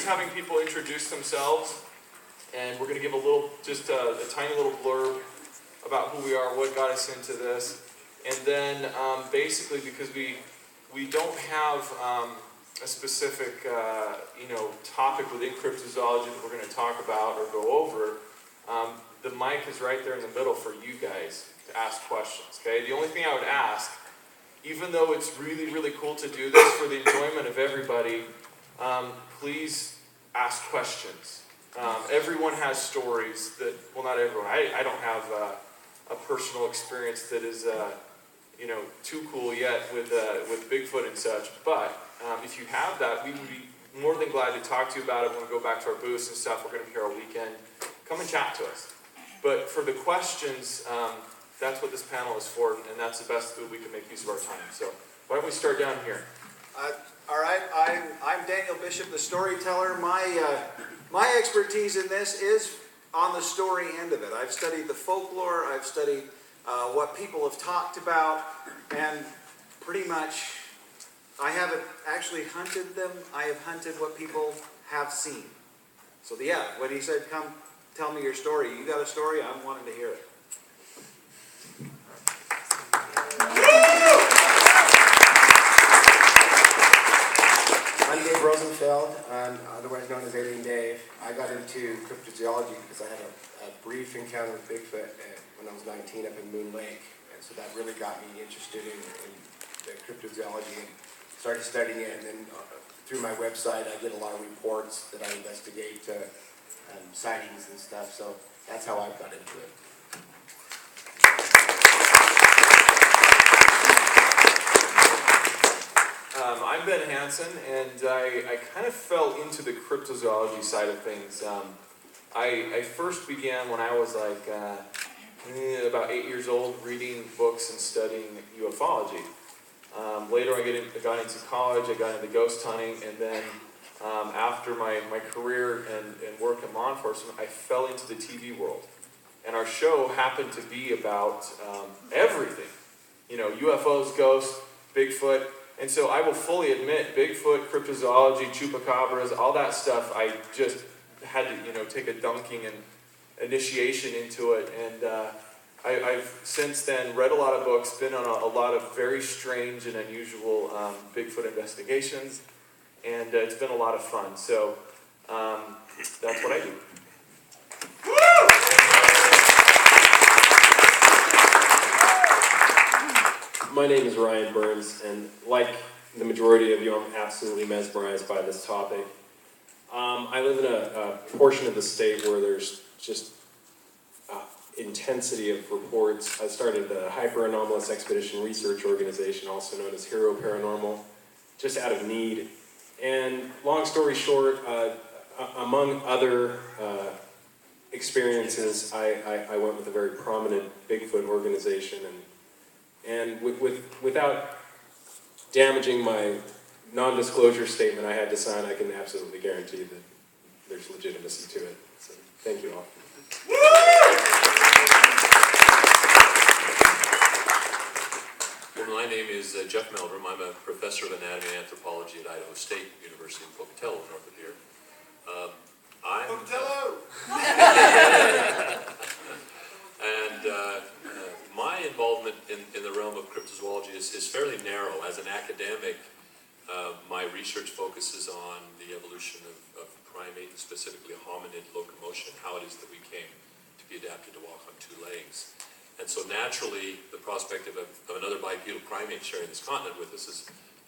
having people introduce themselves, and we're going to give a little, just a tiny little blurb about who we are, what got us into this, and then basically because we don't have a specific topic within cryptozoology that we're going to talk about or go over, the mic is right there in the middle for you guys to ask questions. Okay, the only thing I would ask, even though it's really, really cool to do this for the enjoyment of everybody, please ask questions. Everyone has stories that, well, not everyone. I don't have a personal experience that is, too cool yet with Bigfoot and such. But if you have that, we would be more than glad to talk to you about it when we go back to our booths and stuff. We're going to be here all weekend. Come and chat to us. But for the questions, that's what this panel is for, and that's the best that we can make use of our time. So why don't we start down here? All right, I'm Daniel Bishop, the storyteller. My expertise in this is on the story end of it. I've studied the folklore, I've studied what people have talked about, and pretty much I haven't actually hunted them. I have hunted what people have seen. So yeah, when he said, come tell me your story, you got a story, I'm wanting to hear it. I'm Dave Rosenfeld. I'm otherwise known as Alien Dave. I got into cryptozoology because I had a brief encounter with Bigfoot when I was 19 up in Moon Lake. And so that really got me interested in the cryptozoology and started studying it. And then through my website, I get a lot of reports that I investigate sightings and stuff. So that's how I got into it. I'm Ben Hansen, and I kind of fell into the cryptozoology side of things. I first began when I was like about 8 years old, reading books and studying ufology. Later I got into college, I got into ghost hunting, and then after my career and work in law enforcement, I fell into the TV world. And our show happened to be about everything. UFOs, ghosts, Bigfoot. And so I will fully admit, Bigfoot, cryptozoology, chupacabras, all that stuff, I just had to, take a dunking and initiation into it. And I've since then read a lot of books, been on a lot of very strange and unusual Bigfoot investigations, and it's been a lot of fun. So that's what I do. My name is Ryan Burns, and like the majority of you, I'm absolutely mesmerized by this topic. I live in a portion of the state where there's just intensity of reports. I started the Hyper Anomalous Expedition Research Organization, also known as Hero Paranormal, just out of need. And long story short, among other experiences, I went with a very prominent Bigfoot organization, and without damaging my non-disclosure statement I had to sign, I can absolutely guarantee that there's legitimacy to it. So thank you all. Well, my name is Jeff Meldrum. I'm a professor of anatomy and anthropology at Idaho State University in Pocatello, north of here. Pocatello! My involvement in the realm of cryptozoology is fairly narrow. As an academic, my research focuses on the evolution of primate, and specifically hominid locomotion, how it is that we came to be adapted to walk on two legs. And so naturally, the prospect of another bipedal primate sharing this continent with us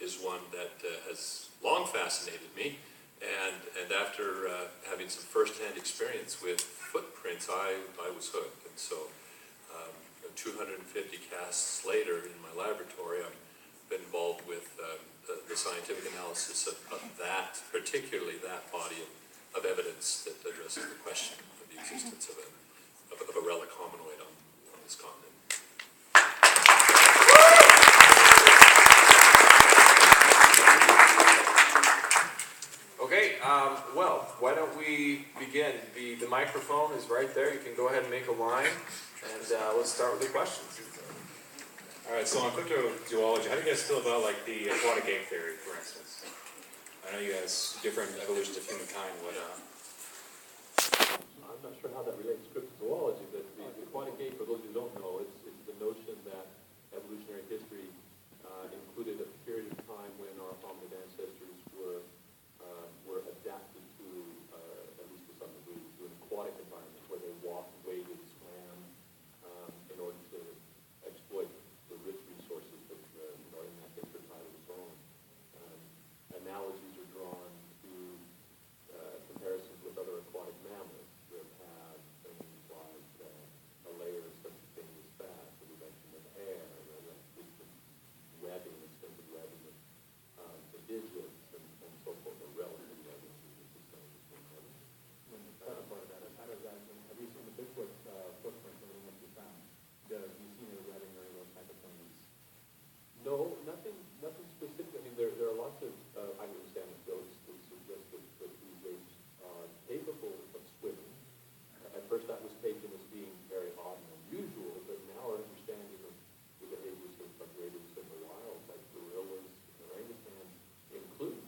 is one that has long fascinated me. And after having some first-hand experience with footprints, I was hooked. And so 250 casts later in my laboratory, I've been involved with the scientific analysis of that, particularly that body of evidence that addresses the question of the existence of a relic hominoid on this continent. Okay, well, why don't we begin? The microphone is right there. You can go ahead and make a line, and let's start with the questions. All right, so on cryptozoology, how do you guys feel about like the aquatic ape theory, for instance? I know you guys, different evolutions of humankind would, I'm not sure how that relates to cryptozoology, but the aquatic age, for those who don't know, it's the notion that evolutionary history included a period of time when our hominid ancestors were adapted to, at least to some degree, to an aquatic environment where they walked, waded, swam, in order to exploit the rich resources that are in that intertidal zone. Analogies are drawn to comparisons with other aquatic mammals that have things like a layer of such a thing as fat, the reduction of hair, the webbing, extensive webbing of the digits, and so forth, or relative webbing. Part of that is, how does that, have you seen the Bigfoot footprint that you found? Have you seen the webbing or those type of things? No, nothing specific. I mean, there are lots of eyewitness anecdotes that suggest that these apes are capable of swimming. At first, that was taken as being very odd and unusual, but now our understanding of the behaviors of great apes in the wild, like gorillas and orangutans, includes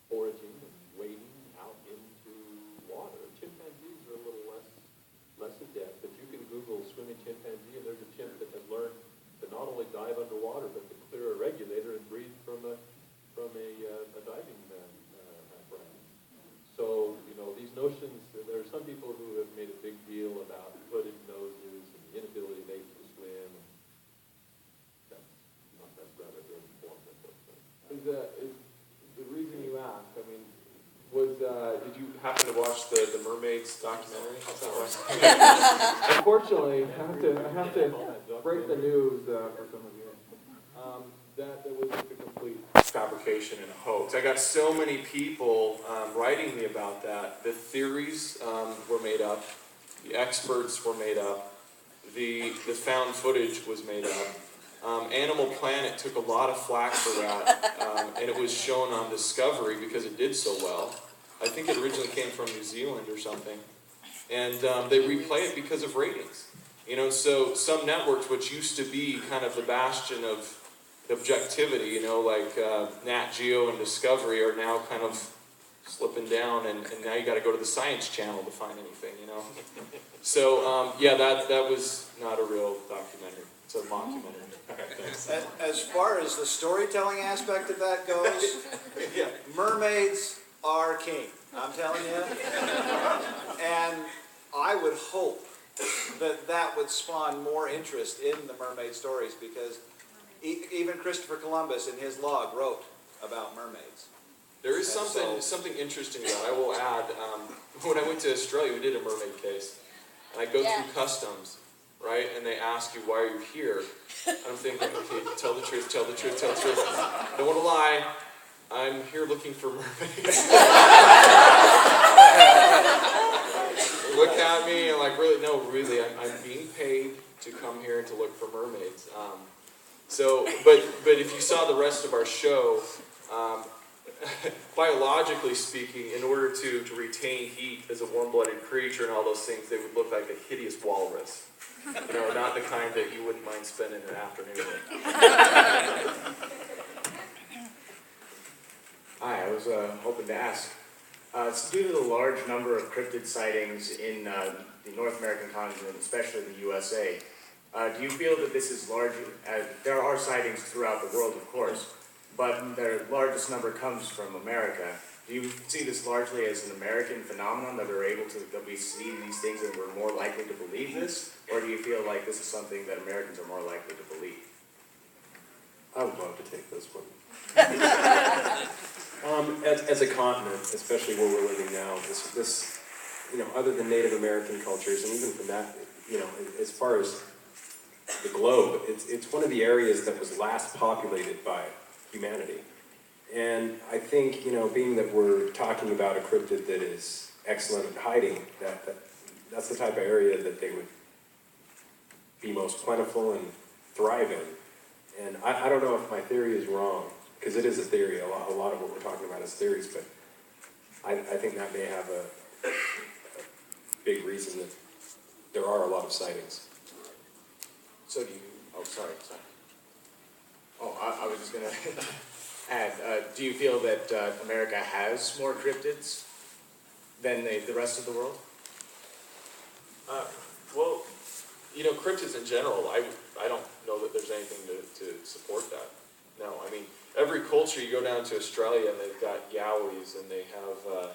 foraging and wading out into water. Chimpanzees are a little less adept, but you can Google swimming chimpanzee, and there's a chimp that has learned to not only dive underwater, but to clear a regulator and breathe from a diving apparatus. So, these notions, there are some people who have made a big deal about hooded noses and the inability of apes to swim. That's rather informative. Is the reason you asked, I mean, did you happen to watch the Mermaids documentary? Is that right? Unfortunately, I have to break the news for some of you. That was just a complete fabrication and a hoax. I got so many people writing me about that. The theories were made up. The experts were made up. The found footage was made up. Animal Planet took a lot of flack for that, and it was shown on Discovery because it did so well. I think it originally came from New Zealand or something. And they replay it because of ratings. So some networks, which used to be kind of the bastion of objectivity, like Nat Geo and Discovery, are now kind of slipping down, and now you got to go to the Science Channel to find anything, So, yeah, that was not a real documentary. It's a mockumentary. As far as the storytelling aspect of that goes, Yeah. mermaids are king, I'm telling you. And I would hope that would spawn more interest in the mermaid stories, because even Christopher Columbus in his log wrote about mermaids. There is something interesting about it. I will add, when I went to Australia, we did a mermaid case. And I go through customs, right? And they ask you, why are you here? And I'm thinking, okay, tell the truth. Don't want to lie. I'm here looking for mermaids. Look at me, and like, really, no, really, I'm being paid to come here and to look for mermaids. But if you saw the rest of our show, biologically speaking, in order to retain heat as a warm-blooded creature and all those things, they would look like a hideous walrus. Not the kind that you wouldn't mind spending an afternoon with. Hi, I was hoping to ask. It's due to the large number of cryptid sightings in the North American continent, especially the USA. Do you feel that this is large? There are sightings throughout the world, of course, but the largest number comes from America. Do you see this largely as an American phenomenon, that we see these things and we're more likely to believe this, or do you feel like this is something that Americans are more likely to believe? I would love to take this one. As a continent, especially where we're living now, this other than Native American cultures, and even from that, as far as the globe, it's one of the areas that was last populated by humanity. And I think, being that we're talking about a cryptid that is excellent at hiding, that's the type of area that they would be most plentiful and thrive in. And I don't know if my theory is wrong, because it is a theory. A lot of what we're talking about is theories, but I think that may have a big reason that there are a lot of sightings. So do you, oh, sorry. Oh, I was just gonna, had. Do you feel that America has more cryptids than the rest of the world? Well, you know, cryptids in general, I don't know that there's anything to support that. No, I mean, every culture, you go down to Australia and they've got yowies and they have,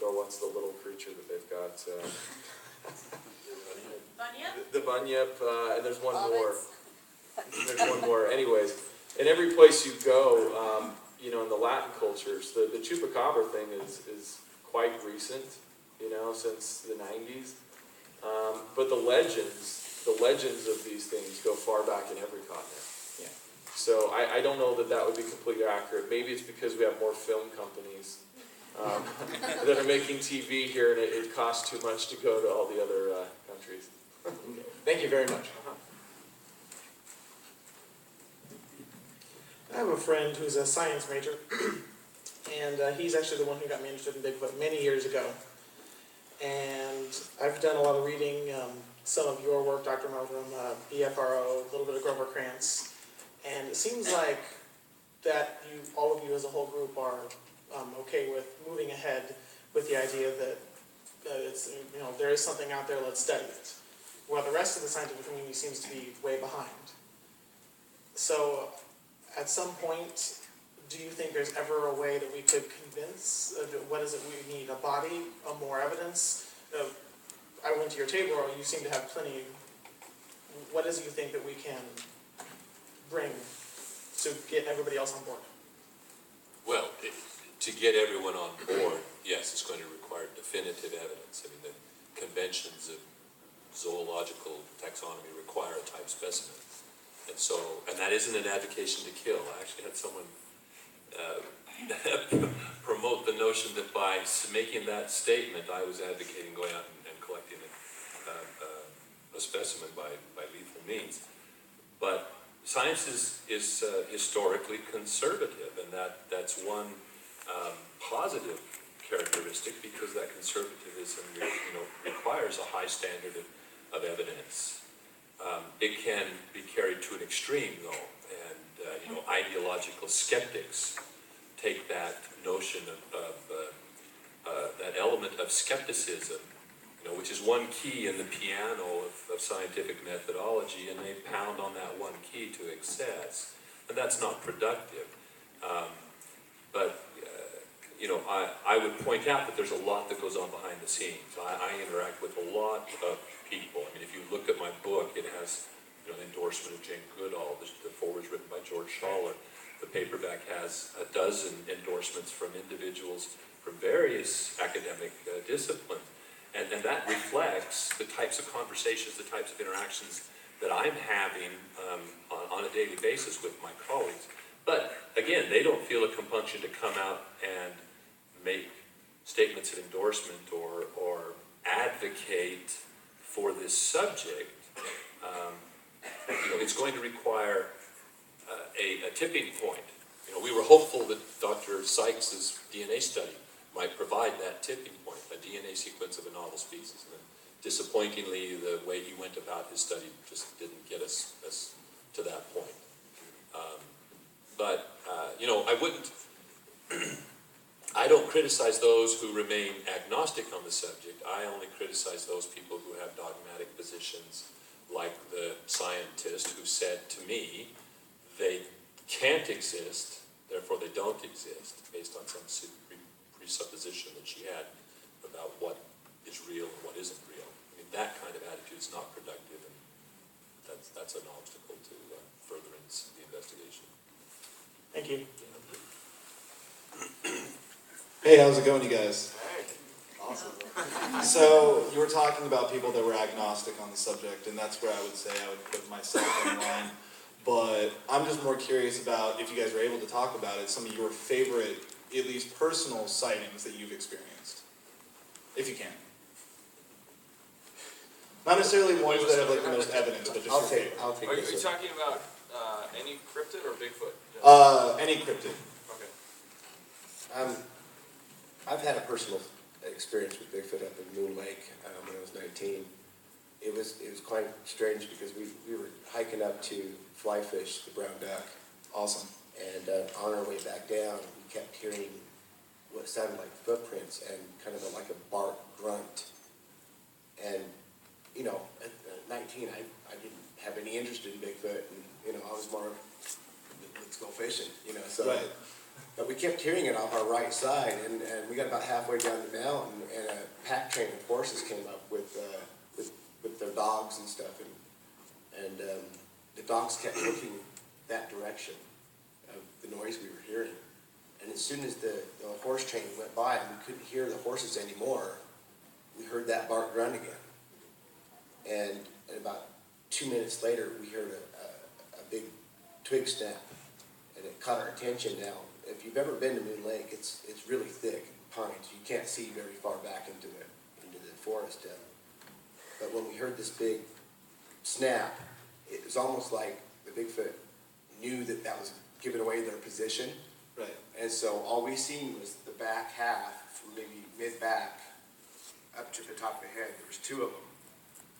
what's the little creature that they've got? Bunyip? The bunyip, and there's one more. Hobbits. There's one more. Anyways, in every place you go, you know, in the Latin cultures, the chupacabra thing is quite recent, you know, since the 90s. But the legends of these things go far back in every continent. Yeah. So I don't know that would be completely accurate. Maybe it's because we have more film companies that are making TV here, and it costs too much to go to all the other countries. Thank you very much. I have a friend who's a science major, and he's actually the one who got me interested in Bigfoot many years ago. And I've done a lot of reading, some of your work, Dr. Meldrum, BFRO, a little bit of Grover Krantz, and it seems like that all of you as a whole group are okay with moving ahead with the idea that it's, you know, there is something out there, let's study it. While the rest of the scientific community seems to be way behind. So, at some point, do you think there's ever a way that we could convince, what is it we need, a body, more evidence? I went to your table, you seem to have plenty. What is it you think that we can bring to get everybody else on board? Well, to get everyone on board, yes, it's going to require definitive evidence. I mean, the conventions of zoological taxonomy require a type specimen. And so, and that isn't an advocation to kill. I actually had someone promote the notion that by making that statement, I was advocating going out and collecting a specimen by lethal means. But science is historically conservative, and that's one positive characteristic, because that conservatism, requires a high standard of evidence. It can be carried to an extreme, though, and ideological skeptics take that notion of that element of skepticism, which is one key in the piano of scientific methodology, and they pound on that one key to excess, and that's not productive. But I would point out that there's a lot that goes on behind the scenes. I interact with a lot of people. I mean, if you look at my book, it has an endorsement of Jane Goodall. The foreword's written by George Schaller. The paperback has a dozen endorsements from individuals from various academic disciplines. And that reflects the types of conversations, the types of interactions that I'm having on a daily basis with my colleagues. But again, they don't feel a compunction to come out and make statements of endorsement or advocate for this subject. It's going to require a tipping point. We were hopeful that Dr. Sykes' DNA study might provide that tipping point, a DNA sequence of a novel species. And disappointingly, the way he went about his study just didn't get us to that point. But I don't criticize those who remain agnostic on the subject. I only criticize those people who have dogmatic positions, like the scientist who said to me, they can't exist, therefore they don't exist, based on some presupposition that she had about what is real and what isn't real. I mean, that kind of attitude is not productive, and that's an obstacle to furtherance of the investigation. Thank you. Hey, how's it going, you guys? Awesome. So, you were talking about people that were agnostic on the subject, and that's where I would say I would put myself in line. But I'm just more curious about, if you guys were able to talk about it, some of your favorite, at least personal sightings that you've experienced. If you can. Not necessarily ones that have like the most evidence, but just your favorite. I'll take Are you this. talking about any cryptid or Bigfoot? Any cryptid. Okay. I've had a personal experience with Bigfoot up in Moon Lake when I was 19. It was quite strange because we were hiking up to fly fish the brown duck. Awesome. And on our way back down, we kept hearing what sounded like footprints and kind of like a bark grunt. And, you know, at 19, I didn't have any interest in Bigfoot, and, you know, I was more, let's go fishing, you know, so. Right. But we kept hearing it off our right side, and we got about halfway down the mountain, and a pack train of horses came up with their dogs and stuff, and the dogs kept looking that direction of the noise we were hearing. And as soon as the horse train went by and we couldn't hear the horses anymore, we heard that bark grunt again. And about 2 minutes later, we heard a big twig snap, and it caught our attention. Now, if you've ever been to Moon Lake, it's really thick pines. You can't see very far back into the forest. But when we heard this big snap, it was almost like the Bigfoot knew that was giving away their position. Right. And so all we seen was the back half, from maybe mid-back up to the top of the head. There was two of them.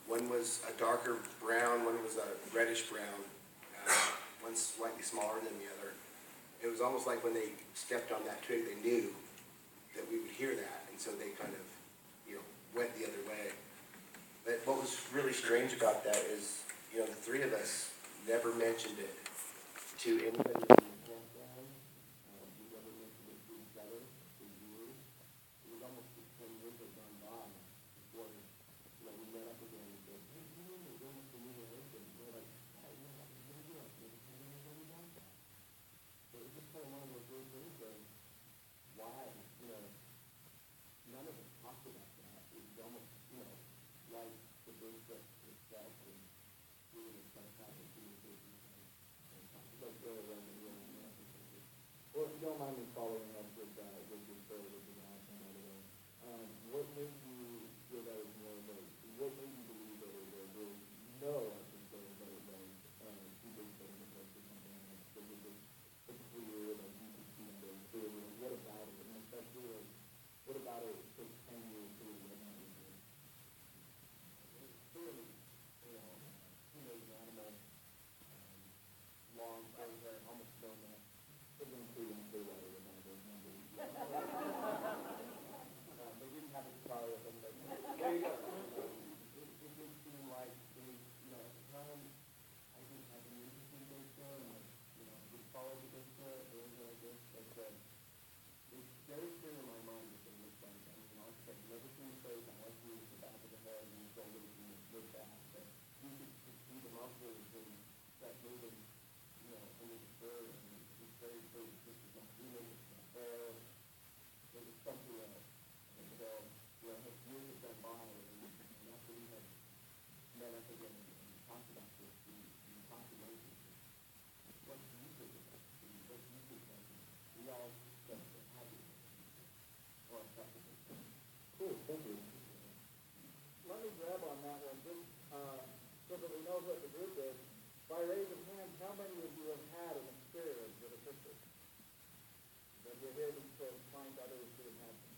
One was a darker brown, one was a reddish brown. One's slightly smaller than the other. It was almost like when they stepped on that twig, they knew that we would hear that, and so they kind of, you know, went the other way. But what was really strange about that is, you know, the three of us never mentioned it to anybody in the campground. We never mentioned it to each other for years. It was almost 10 years had gone by before, you know, we met up again and said, hey, you know, we're going to New York, and we're like, oh, you know, we're going to do it. We're going to want that. So it was just kind of one of those weird things of why, you know, none of us talked about that. It was almost, you know, like the Bigfoot itself, and we were just kind of having communication and talk about going around the room. Well, if you don't mind me following up with your story with the Hansen and Dr. What made you feel that it was more like, what made you believe that it was, no, I should say, that it was too big for the place or something like that? Was it just clear, like you could see very clearly? What about it? And especially, like, what about it took 10 years to really resonate with you? Clearly, you know, an animal, long, almost known that. It didn't include in Clearwater with one of those numbers. They didn't have a guitar with them, but there you go. It did seem like it was, you know, at the time, I didn't have any interest in Bigfoot, and you know, I just followed the Bigfoot or anything like this, but it's very clear in my mind that it looks like, I mean, like I said, I've never seen the face, I like seeing the back of the head and the shoulders and the back, but you could see the muscles and that moving, you know, under the fur, and it's very clear that this is not human, it's not hair, it was something else. And so, you know, years have gone by, and after we had met up again and talked about this, we talked about it. What do you think about it? What do you think about it? We all said that how do you or effectively. Cool, thank you. Let me grab on that one, just so that we know what the group is. By raise of hands, how many of you have had an experience with a Bigfoot? That you're here to find others who have had them?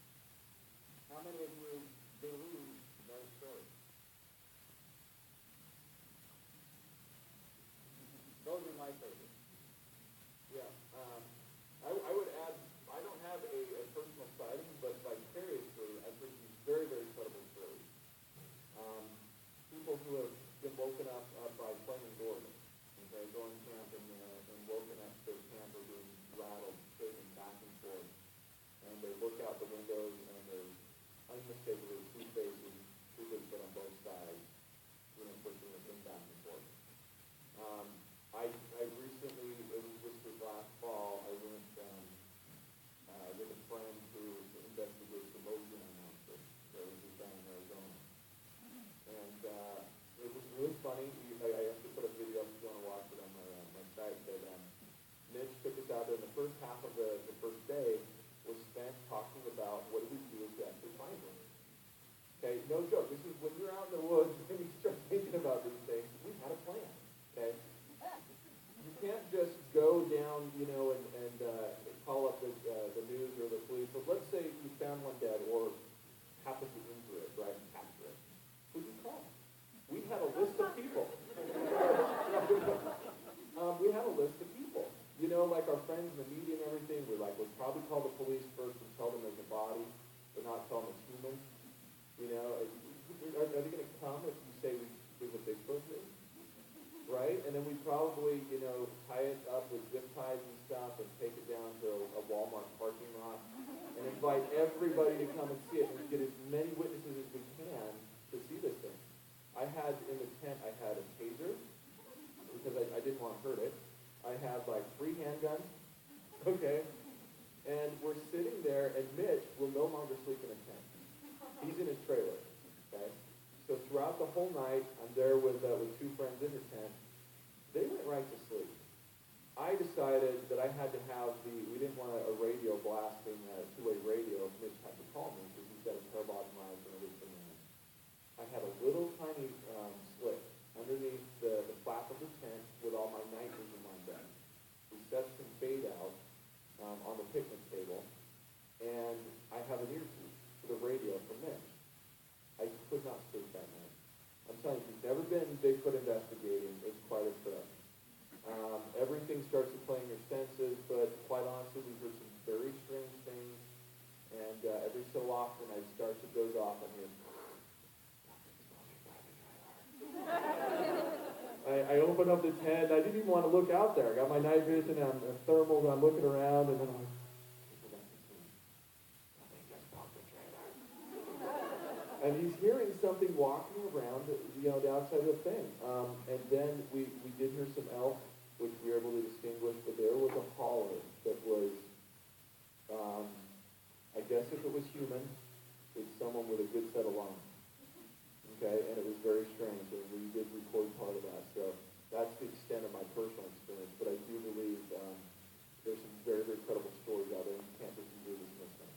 How many of you believe those stories? Those are my favorites. Yeah. I would add, I don't have a personal sighting, but vicariously, I've heard these very, very credible stories. People who have been woken up by playing Gordon, okay, going camping and woken up their camper being rattled, shaking back and forth, and they look out the windows and there's unmistakably two faces, two Bigfoot on both sides, you know, pushing the thing back and forth. I recently, it was just this last fall, I went with a friend who investigates the Meldrum monster that was just down in Arizona. And it was really funny. I have to put a video up if you want to watch it on my site. But Mitch took us out there, and the first half of the first day was spent talking about what do we do if we actually find them. Okay, no joke. This is when you're out in the woods and you start thinking about these things. We had a plan. Okay, you can't just go down, you know, and call up the news or the police. But let's say you found one dead or happened to injure it, right, and capture it. Who do you call? We had a list of people. We had a list of people. You you know, like our friends in the media and everything, we'll probably call the police first and tell them there's a body, but not tell them it's human. You know, are they gonna come if you say we did what Bigfoot did? Right? And then we probably, you know, tie it up with zip ties and stuff and take it down to a Walmart parking lot and invite everybody to come and see it and get as many witnesses as we can to see this thing. I had in the tent, I had a taser because I didn't want to hurt it. I had like 3 handguns, okay? And we're sitting there and Mitch will no longer sleep in a tent. He's in his trailer, okay? So throughout the whole night, I'm there with 2 friends in the tent. They went right to sleep. I decided that I had to have we didn't want a radio blasting, two-way radio. Mitch had to call me because he's got a parabolic mic and everything. I had a little tiny slit underneath the flap of the tent with all my night vision lined up. We set some bait out on the picnic table, and I have an earpiece for the radio from Mitch. I could not sleep that night. I'm telling you, if you've never been Bigfoot investigating, it's quite a trip. Everything starts to play in your senses, but quite honestly, we heard some very strange things, and every so often I start to doze off and hear, I open up the tent. I didn't even want to look out there. I got my night vision and I'm thermals and I'm looking around and then I'm like, and he's hearing something walking around, you know, the outside of the thing. And then we did hear some elk, which we were able to distinguish, but there was a holler that was, I guess if it was human, it's someone with a good set of lungs. Okay, and it was very strange, and we did record part of that, so that's the extent of my personal experience, but I do believe there's some very, very credible stories out there, and you can't just completely dismiss them.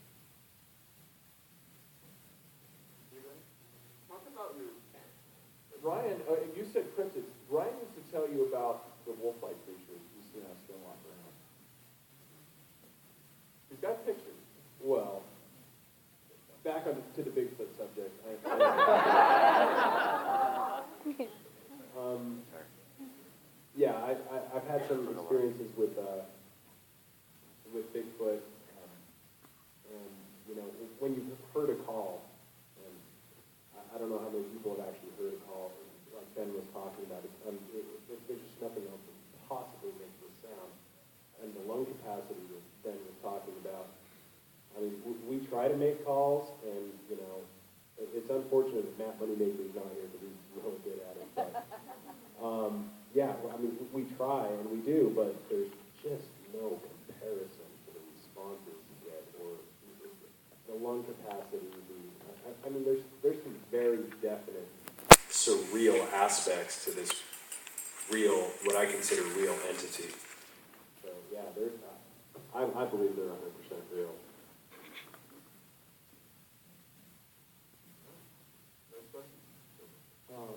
Talk about your... Ryan, you said cryptids. Ryan used to tell you about the wolf-like creatures you see on Stonewalk around. He's got pictures. Well, back to the Bigfoot subject. Yeah, I've had some experiences with Bigfoot, and you know, when you've heard a call, and I don't know how many people have actually heard a call, like Ben was talking about, there's just nothing else that possibly makes this sound, and the lung capacity that Ben was talking about. I mean, we try to make calls, and, you know, it's unfortunate that Matt Moneymaker's not here because he's really good at it. But, yeah, I mean, we try, and we do, but there's just no comparison to the responses you get, or the lung capacity. I mean, there's some very definite surreal aspects to this real, what I consider real entity. So, yeah, I believe they're 100% real. Have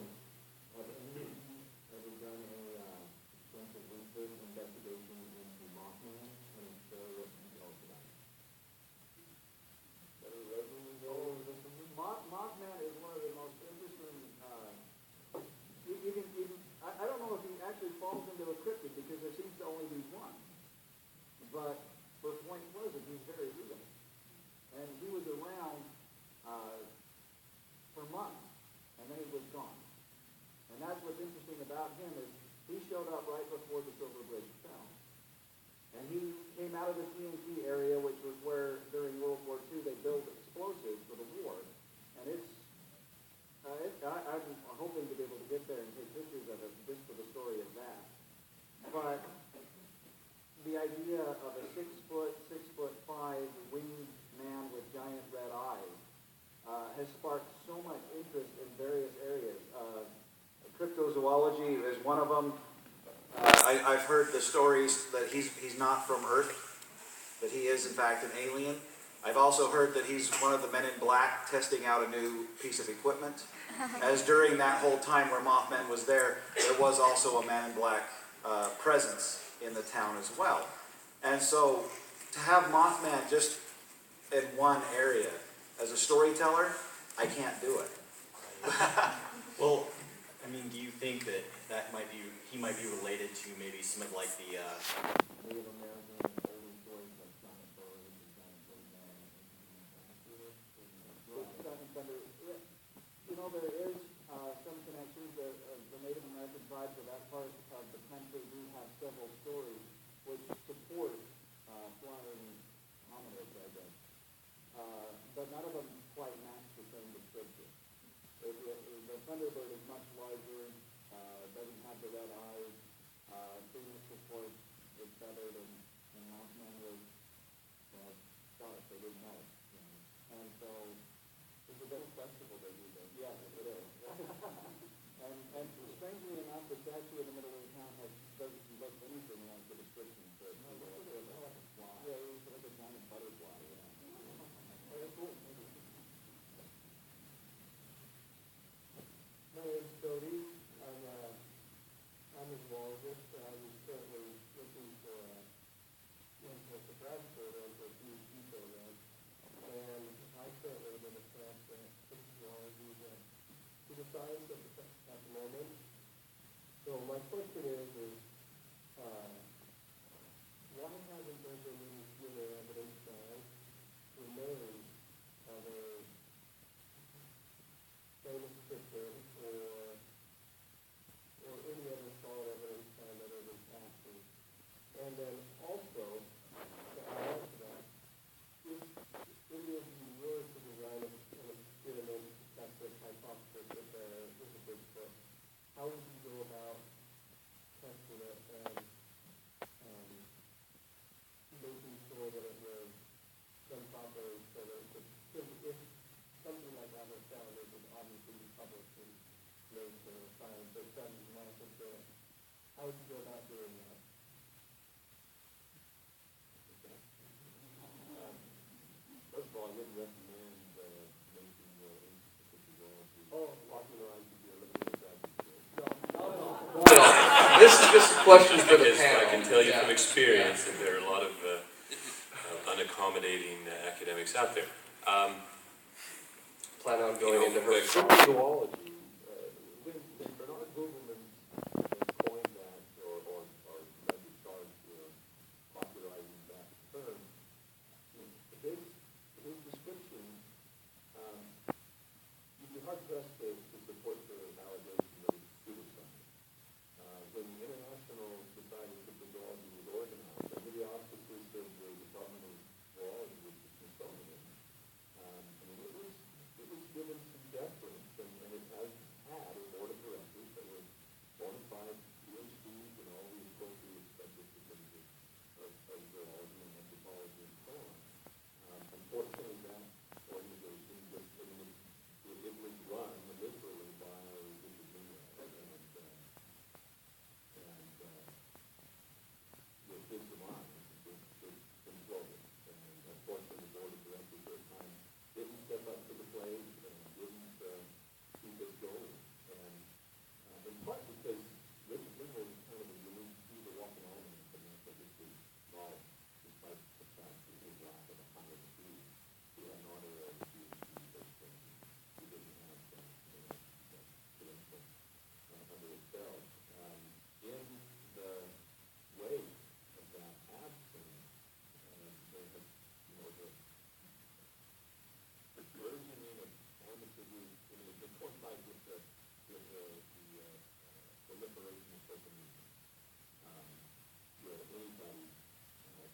you done a extensive research and investigation into Mothman and share what you know about it? Mothman is one of the most interesting, I don't know if he actually falls into a cryptid because there seems to only be one. But the point was that he's very real. And he was around for months, and then he was gone. And that's what's interesting about him is he showed up right before the Silver Bridge fell. And he came out of the TNT area, which was where during World War II they built explosives for the war. And I'm hoping to be able to get there and take pictures of it just for the story of that. But the idea of a 6'5" winged man with giant red eyes has sparked so much interest in various areas. Cryptozoology is one of them. I've heard the stories that he's not from Earth, that he is in fact an alien. I've also heard that he's one of the men in black testing out a new piece of equipment. As during that whole time where Mothman was there was also a man in black presence in the town as well. And so to have Mothman just in one area, as a storyteller, I can't do it. Well, I mean, do you think that that he might be related to maybe some of like the, Native American early stories like Giant Bird and Giant Birdman and Giant Thunder. You know, there is some connections. The Native American tribes of that part of the country do have several stories which support flying hominids, I guess. But none of them quite match the same description. The Thunderbird is much larger, doesn't have the red eyes. Phoenix, of course, is feathered, and Mothman was dark. They didn't know it. You know. And so it's a bit festival they do this. Yes, it is. and strangely enough, the statue in the middle of the town doesn't look anything like the description. So it's like a fly. Yeah, it looks like a giant butterfly. Yeah. Very cool. My name's Cody. I'm a zoologist. I was currently looking for one for the grad program for a PhD program, and I currently am in a class that cryptozoology is a science at the moment. So my question is why hasn't there been any further evidence found to name other famous cryptids or any other solid evidence found that are captured? And then also, to add to that, if any of you were to design an experiment to test this hypothesis with a Bigfoot, how would you go about testing it and making sure that it was done properly so that if something like that was found, it would obviously be published in Nature or Science or Studies in Life Insurance. How would you go about doing that? First of all, I wouldn't recommend making Cryptozoology popularizing the eliminated This is just a question for the Because panel. I can tell you Yeah. from experience that there are a lot of unaccommodating academics out there. Plan on going into her. Cryptozoology, when Bernard Vogelman coined that or led the charge popularizing that term, his description, you'd be hard pressed to support the allegation that it's pseudoscience. When the International Society of Cryptozoology was organized, under the auspices of the Department of Zoology, which is Smithsonian, it was given some deference, and it has had a board of directors that were bona fide PhDs and all the appropriate subject areas of zoology and anthropology and so on. Unfortunately, that organization just, it was run literally by Richard Newman, and with his demise, it imploded. And unfortunately, the board of directors at the time didn't step up to the plate and didn't keep it going. And in part because Richard Newman was kind of a unique, he was a walking almanac in natural history knowledge, despite the fact that his lack of a higher degree. He had an honorary PhD, but he didn't have credentials under his belt. In the wake of that absence, there has, the burgeoning of amateur it coincides with the proliferation of social media, where anybody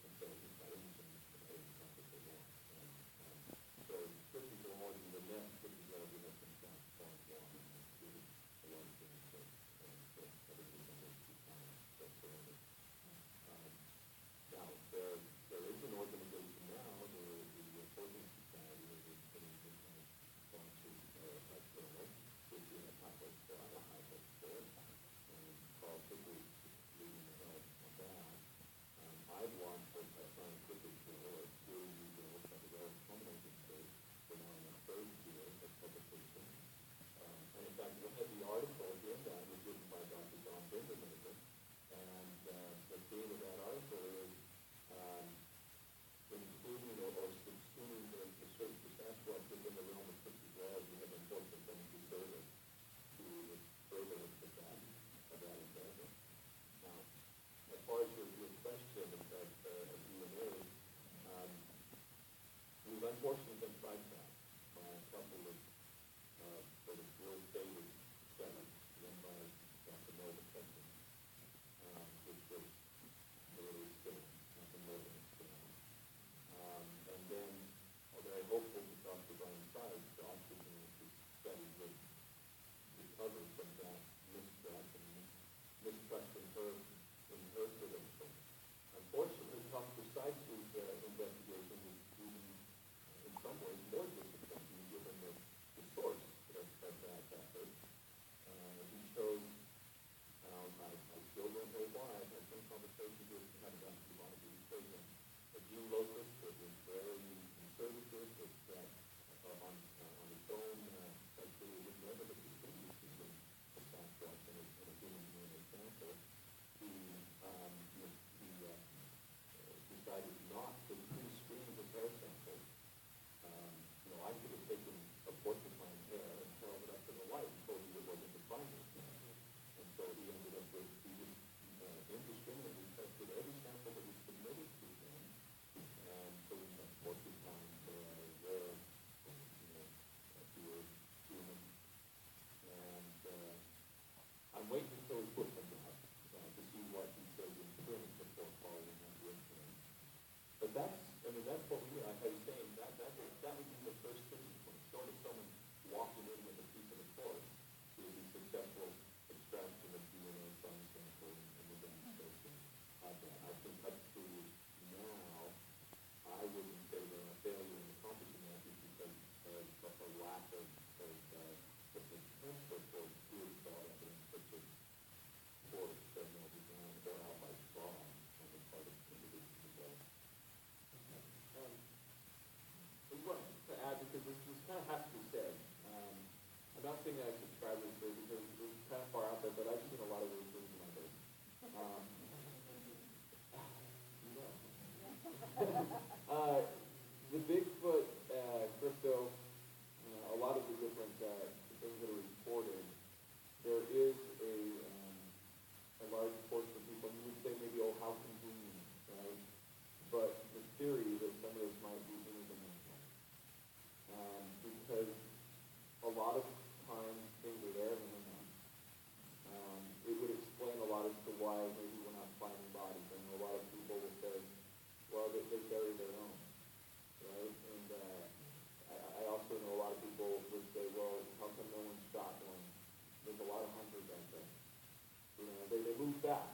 can say about anything that they want. And so cryptozoology, the net cryptozoology has been transformed a lot of things that example, who, decided not to pre-screen his hair samples. I could have taken a porcupine hair and held it up to the light and told you it wasn't the finest. And so he ended up with, he just indiscriminately tested every sample that was submitted to him. And so we got porcupine hair, rare, pure human. And I'm waiting until his book comes out to see what he says in print before following that with him. But that's what we, like I was saying, that would be the first thing, sort of someone walking in with a piece of the course to the successful extraction of DNA from a sample and the demonstration of that. I think up to now, I wouldn't say they're a failure in accomplishing that just because of a lack of the potential for good thought evidence such as course or design or outright fraud on the part of individuals. I want to add, because this kind of has to be said. I'm not saying that I subscribe to this because it's kind of far out there, but I've seen a lot of those things in my day. The Bigfoot, crypto, a lot of the different things that are reported, there is a large portion of people, and you would say maybe, oh, how convenient, right? But the theory that some of this might be interdimensional. Because a lot of times things are there and they're not. It would explain a lot as to why maybe we're not finding bodies. I know a lot of people will say, well, they bury their own, right? And I also know a lot of people would say, well, how come no one shot one? There's a lot of hunters out there. They move fast.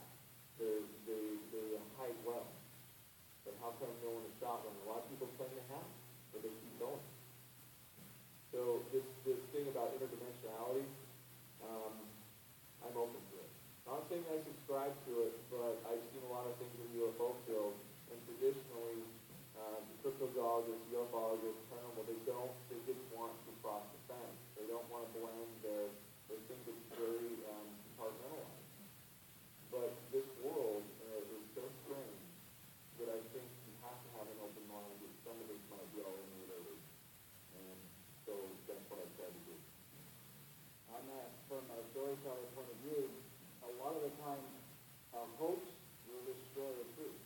They hide well. But how come no one has shot one? A lot of people claim they have, but they keep going. So this thing about interdimensionality, I'm open to it. Not saying I subscribe to it, but I've seen a lot of things in the UFO field, and traditionally, cryptozoologists, ufologists, paranormal, they didn't want to cross the fence. They don't want to blend they think it's very compartmentalized. But this world is so strange that I think you have to have an open mind that some of this might be all interrelated. And so that's what I try to do. On that, from a storyteller point of view, a lot of the time, hoax will destroy the truth.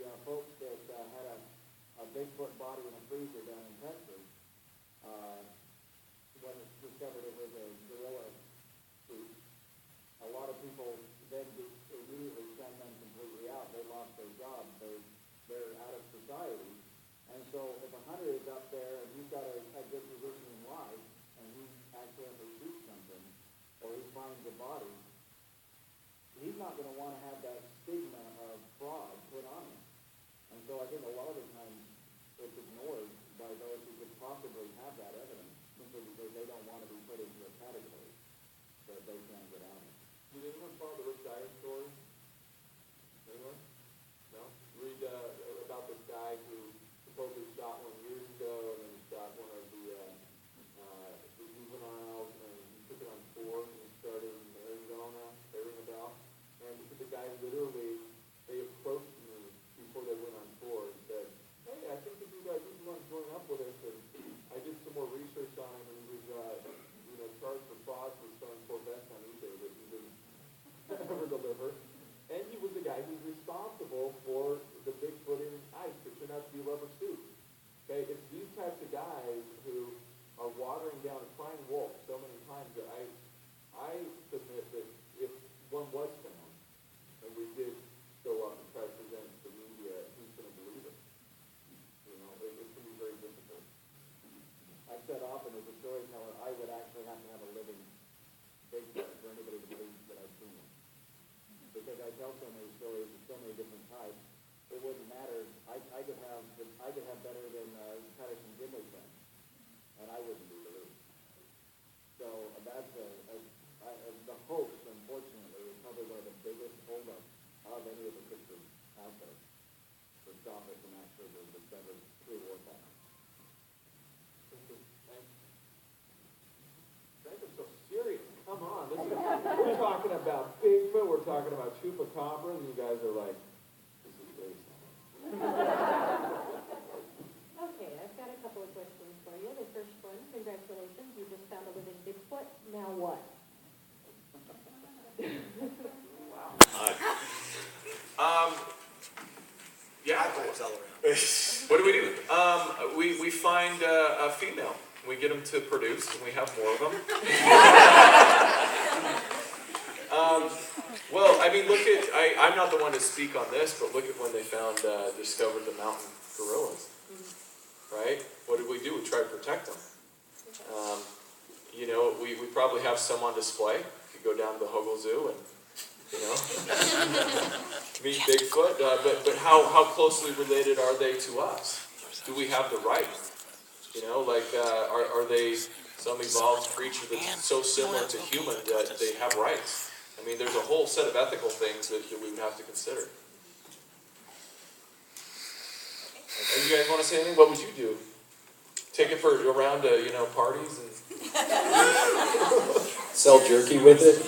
The folks that had a Bigfoot body in a freezer down in Texas, when it's discovered it was a gorilla suit, a lot of people then just immediately send them completely out. They lost their jobs. They're out of society. And so if a hunter is up there and he's got a good position in life and he accidentally shoots something or he finds a body, he's not going to want to have that stigma of fraud put on him. And so I think a lot of the time it's ignored by those who could possibly have that evidence simply because they don't want to be put into a category that they can't get out of. Did anyone follow the Rick Dyer story? Anyone? No? Read about this guy who supposedly shot one years ago, and then he shot one of the juveniles, and he took it on tour, and he started in Arizona, they ring a bell. And the guy literally, they approached me before they went on tour and said, hey, I think if you guys just want to join up with us, and I did some more research on him, and he was, charged for fraud for selling Corvettes on eBay that he didn't ever deliver. And he was the guy who's responsible for the Bigfoot in ice that turned out to be a rubber suit. Okay, it's these types of guys who are watering down a crying wolf so many times that I submit that if one was found, and we did go up and try to present to the media, who's going to believe it? It can be very difficult. I've said often as a storyteller, I would actually have to have a living Bigfoot for anybody to believe that I've seen it. Because I tell so many stories of so many different types, it wouldn't matter. I could have better than Patterson Gimli thing, and I wouldn't be believed. So that's the hoax, unfortunately, is probably one of the biggest holdups of any of the pictures out there to stop it from actually being discovered through war time. Guys are so serious. Come on, we're talking about we're talking about chupacabras, you guys are like, this is crazy. Okay, I've got a couple of questions for you. The first one, congratulations, you just found a living Bigfoot. Now what? Yeah. What do? We find a female. We get them to produce, and we have more of them. Well, I mean, look at, I'm not the one to speak on this, but look at when they discovered the mountain gorillas, right? What did we do? We tried to protect them. You know, we probably have some on display. You could go down to the Hogle Zoo and, you know, meet Bigfoot, but how closely related are they to us? Do we have the right? You know, like, are they some evolved creature that's so similar to human that they have rights? I mean, there's a whole set of ethical things that we would have to consider. You guys want to say anything? What would you do? Take it around to, you know, parties and Sell jerky with it?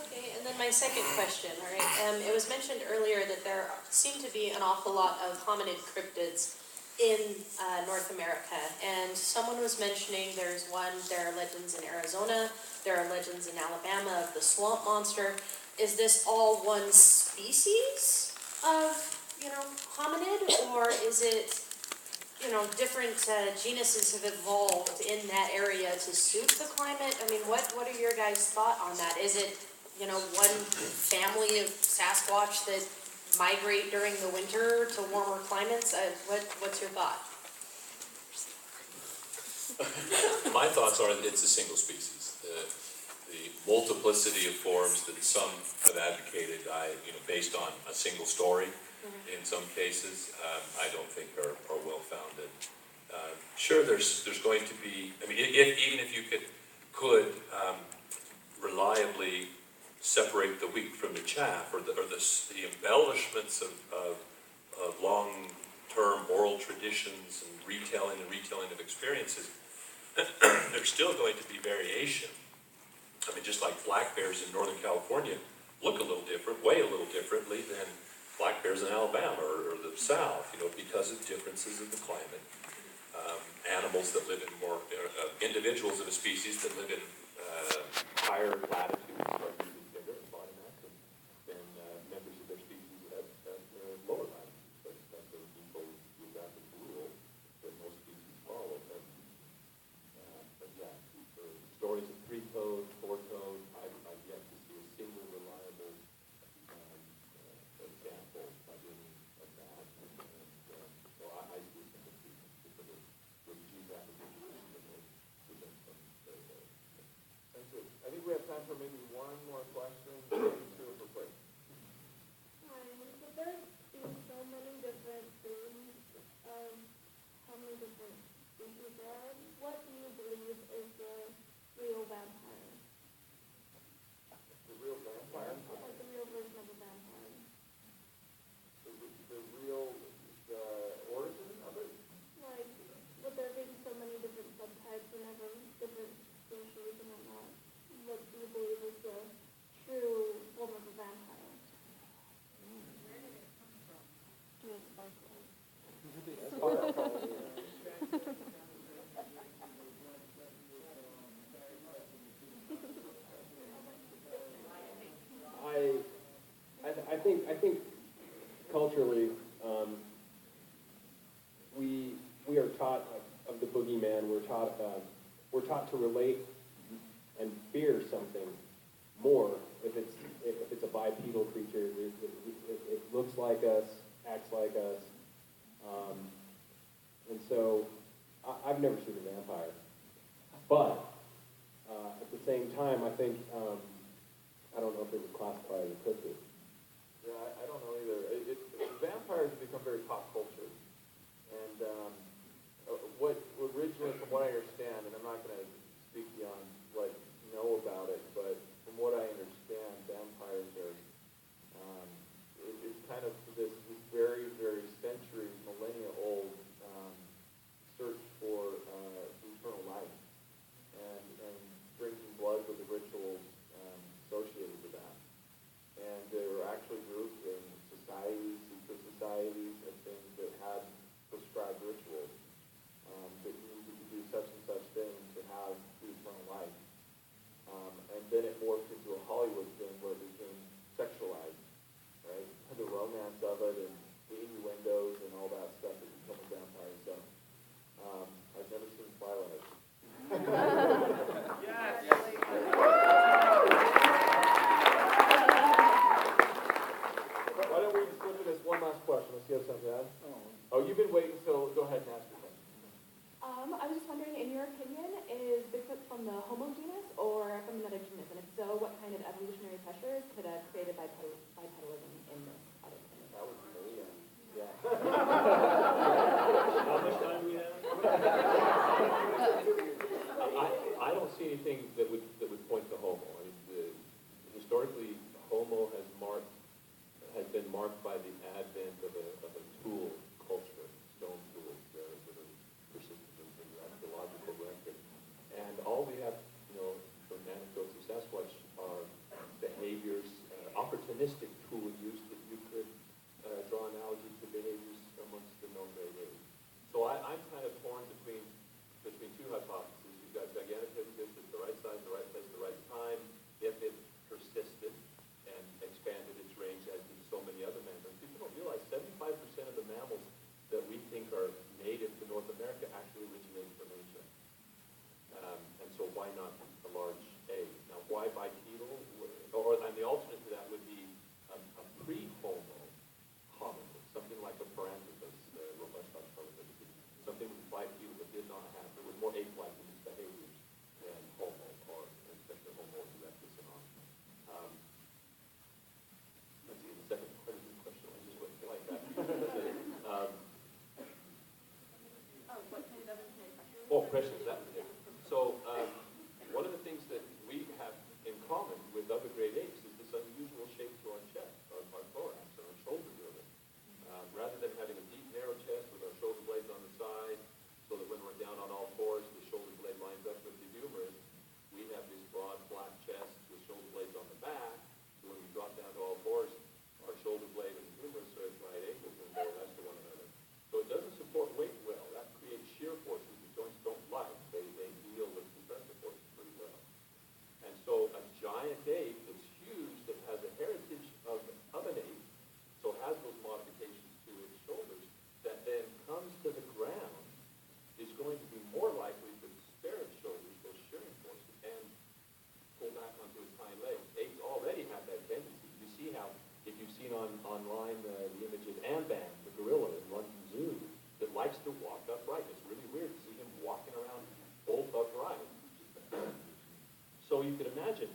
Okay, and then my second question, all right, it was mentioned earlier that there seem to be an awful lot of hominid cryptids in North America, and someone was mentioning there are legends in Arizona, there are legends in Alabama of the swamp monster. Is this all one species of, you know, hominid, or is it, you know, different genuses have evolved in that area to suit the climate? I mean, what are your guys' thought on that? Is it, you know, one family of Sasquatch that migrate during the winter to warmer climates? What's your thought? My thoughts are that it's a single species. The multiplicity of forms that some have advocated, based on a single story, in some cases, I don't think are well-founded. Sure, there's going to be, I mean, even if you could reliably separate the wheat from the chaff, or the embellishments of long-term oral traditions and retelling of experiences, there's still going to be variation. I mean, just like black bears in Northern California look a little different, weigh a little differently than black bears in Alabama or the South, you know, because of differences in the climate. Animals that live in more, individuals of a species that live in higher latitudes are usually bigger in body mass than members of their species at lower latitudes. That's a default geographic rule that most species follow. But yeah, the stories of three-toed, four-toed, I've yet to see a single reliable example of that. And so I see some of the geographic distribution that may present some very well. Thank you. I think we have time for maybe one more question. Super quick. Hi, so there's been so many different theories of how many different species there are. What do you believe is the real vampire? The real vampire? Like the real version of a vampire. The real origin of it? Like, with there being so many different subtypes and every different species and whatnot, what do you believe is the true form of a vampire? Where did it come from? I think culturally, we are taught of the boogeyman. We're taught to relate and fear something more if it's a bipedal creature. It looks like us, acts like us, and so I've never seen a vampire. But at the same time, I think I don't know if it would classify as a cryptid. Yeah, I don't know either. Vampires have become very pop culture, and what originally, from what I understand, and I'm not going to speak beyond what I know about it, but from what I understand, vampires are it's kind of this very, very century, millennia old search for evolutionary pressures could have created bipedalism in this adaptation. That was me, yeah. How much time do we have? I don't see anything that would point to Homo. I mean, historically, Homo has been marked by the advent of a tool culture, stone tools that are persistent in the archaeological record. And all we have, from anecdotes of Sasquatch are behaviors, opportunistic tool use that you could draw analogy to behaviors amongst the known great apes. So I'm kind of torn between two hypotheses. You've got Gigantopithecus at the right size, the right place, the right time. If it persisted and expanded its range as did so many other mammals. People don't realize 75% of the mammals that we think are native to North America actually originated from Asia. And so why not a large A? Now why bipedal? And the alternate to that would be a pre-Homo hominid, something like a Paranthropus, robust Australopithecus, something bipedal that did not have, it was more ape-like in its behaviors than Homo, or especially Homo erectus and on. Let's see, the second part of the question, I just went blank. Pressures, that was it. So, one of the things that we have in common with other great apes is this unusual shape to our chest, our thorax, and our shoulder girdle. Rather than having a deep, narrow chest with our shoulder blades on the side, so that when we're down on all fours, the shoulder blade lines up with the humerus, we have this broad, flat chest with shoulder blades on the back. So when we drop down to all fours, our shoulder blade and humerus are at right angles and more or less to one another. So it doesn't support weight well. That creates shear forces the joints don't like. They deal with compressive forces pretty well. And so a giant ape that's huge, that has a heritage of an ape, so has those modifications to its shoulders, that then comes to the ground, is going to be more likely to spare its shoulders, those shearing forces, and pull back onto its hind legs. Apes already have that tendency. You see how, if you've seen online the image of Amban, the gorilla in London Zoo, that likes to walk upright. It's really weird to see him walking around bolt upright. So you can imagine